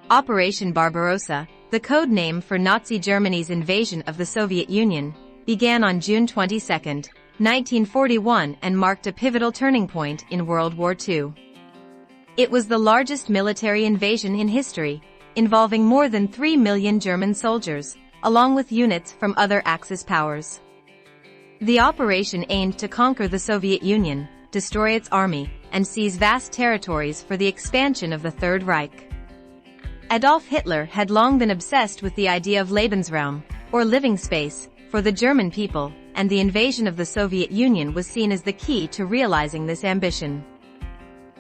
Operation Barbarossa, the code name for Nazi Germany's invasion of the Soviet Union, began on June 22, 1941 and marked a pivotal turning point in World War II. It was the largest military invasion in history, involving more than 3 million German soldiers, along with units from other Axis powers. The operation aimed to conquer the Soviet Union, destroy its army, and seize vast territories for the expansion of the Third Reich. Adolf Hitler had long been obsessed with the idea of Lebensraum, or living space, for the German people, and the invasion of the Soviet Union was seen as the key to realizing this ambition.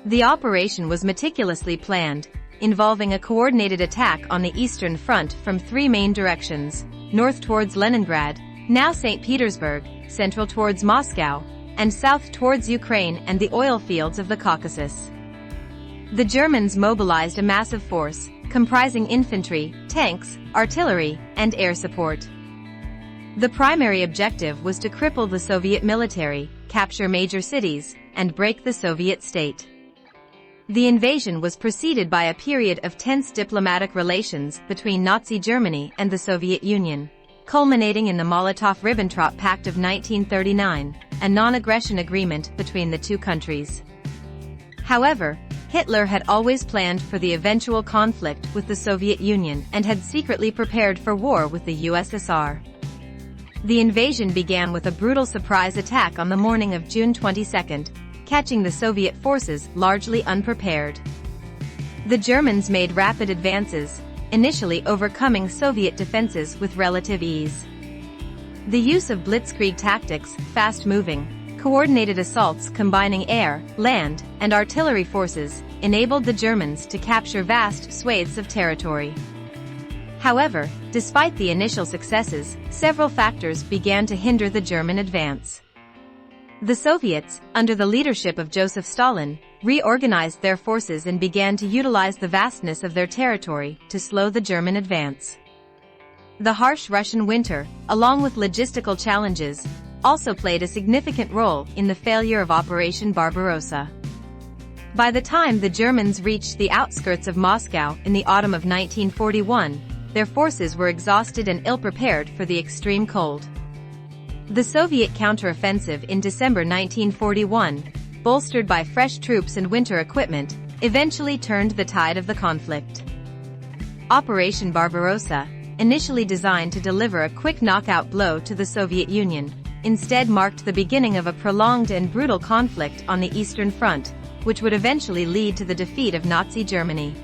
The operation was meticulously planned, involving a coordinated attack on the Eastern Front from 3 main directions: north towards Leningrad, now St. Petersburg, central towards Moscow, and south towards Ukraine and the oil fields of the Caucasus. The Germans mobilized a massive force, comprising infantry, tanks, artillery, and air support. The primary objective was to cripple the Soviet military, capture major cities, and break the Soviet state. The invasion was preceded by a period of tense diplomatic relations between Nazi Germany and the Soviet Union, culminating in the Molotov-Ribbentrop Pact of 1939, a non-aggression agreement between the two countries. However, Hitler had always planned for the eventual conflict with the Soviet Union and had secretly prepared for war with the USSR. The invasion began with a brutal surprise attack on the morning of June 22, catching the Soviet forces largely unprepared. The Germans made rapid advances, initially overcoming Soviet defenses with relative ease. The use of Blitzkrieg tactics, fast-moving, coordinated assaults combining air, land, and artillery forces, enabled the Germans to capture vast swathes of territory. However, despite the initial successes, several factors began to hinder the German advance. The Soviets, under the leadership of Joseph Stalin, reorganized their forces and began to utilize the vastness of their territory to slow the German advance. The harsh Russian winter, along with logistical challenges, also played a significant role in the failure of Operation Barbarossa. By the time the Germans reached the outskirts of Moscow in the autumn of 1941, their forces were exhausted and ill-prepared for the extreme cold. The Soviet counteroffensive in December 1941, bolstered by fresh troops and winter equipment, eventually turned the tide of the conflict. Operation Barbarossa, initially designed to deliver a quick knockout blow to the Soviet Union, instead marked the beginning of a prolonged and brutal conflict on the Eastern Front, which would eventually lead to the defeat of Nazi Germany.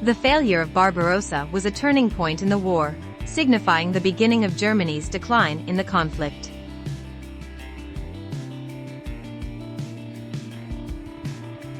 The failure of Barbarossa was a turning point in the war, signifying the beginning of Germany's decline in the conflict.